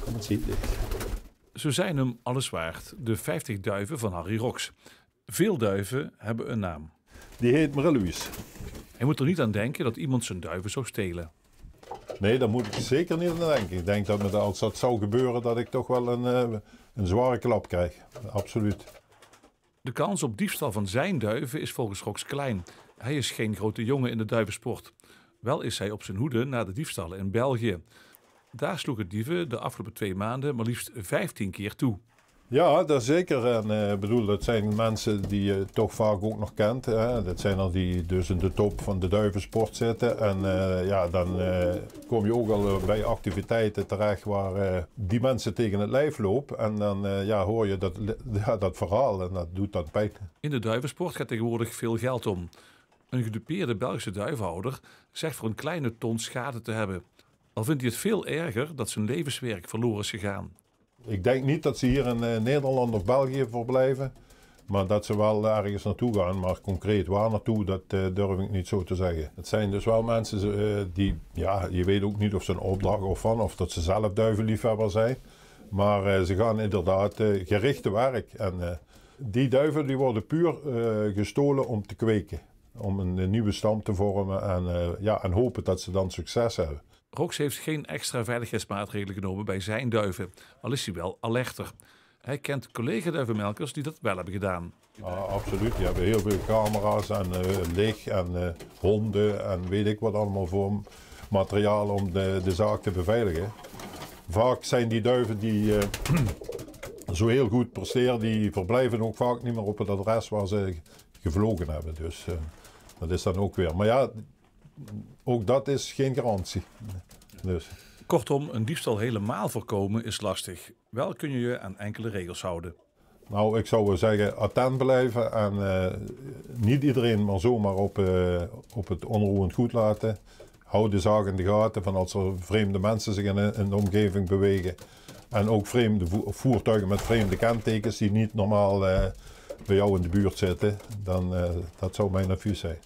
Kom het zien. Ze zijn hem alles waard, de 50 duiven van Harry Rox. Veel duiven hebben een naam. Die heet Marie-Louise. Hij moet er niet aan denken dat iemand zijn duiven zou stelen. Nee, daar moet ik zeker niet aan denken. Ik denk dat als dat zou gebeuren, dat ik toch wel een zware klap krijg. Absoluut. De kans op diefstal van zijn duiven is volgens Rox klein. Hij is geen grote jongen in de duivensport. Wel is hij op zijn hoede na de diefstallen in België. Daar sloegen dieven de afgelopen 2 maanden maar liefst 15 keer toe. Ja, dat zeker. En bedoel, dat zijn mensen die je toch vaak ook nog kent. Hè. Dat zijn er die dus in de top van de duivensport zitten. En ja, dan kom je ook al bij activiteiten terecht waar die mensen tegen het lijf lopen. En dan ja, hoor je dat verhaal en dat doet dat pijn. In de duivensport gaat tegenwoordig veel geld om. Een gedupeerde Belgische duivenhouder zegt voor een kleine ton schade te hebben. Al vindt hij het veel erger dat zijn levenswerk verloren is gegaan. Ik denk niet dat ze hier in Nederland of België verblijven, maar dat ze wel ergens naartoe gaan. Maar concreet waar naartoe, dat durf ik niet zo te zeggen. Het zijn dus wel mensen die, ja, je weet ook niet of ze een opdracht of dat ze zelf duivenliefhebber zijn. Maar ze gaan inderdaad gericht te werk. En die duiven die worden puur gestolen om te kweken. Om een nieuwe stam te vormen en hopen dat ze dan succes hebben. Rox heeft geen extra veiligheidsmaatregelen genomen bij zijn duiven, al is hij wel alerter. Hij kent collega-duivenmelkers die dat wel hebben gedaan. Absoluut, die hebben heel veel camera's en licht en honden en weet ik wat allemaal voor materiaal om de zaak te beveiligen. Vaak zijn die duiven die zo heel goed presteren, die verblijven ook vaak niet meer op het adres waar ze gevlogen hebben. Dus dat is dan ook weer. Maar ja, ook dat is geen garantie. Dus. Kortom, een diefstal helemaal voorkomen is lastig. Wel kun je je aan enkele regels houden. Nou, ik zou wel zeggen, attent blijven en niet iedereen maar zomaar op het onroerend goed laten. Houd de zaak in de gaten van als er vreemde mensen zich in de omgeving bewegen. En ook vreemde voertuigen met vreemde kentekens die niet normaal bij jou in de buurt zitten. Dan dat zou mijn advies zijn.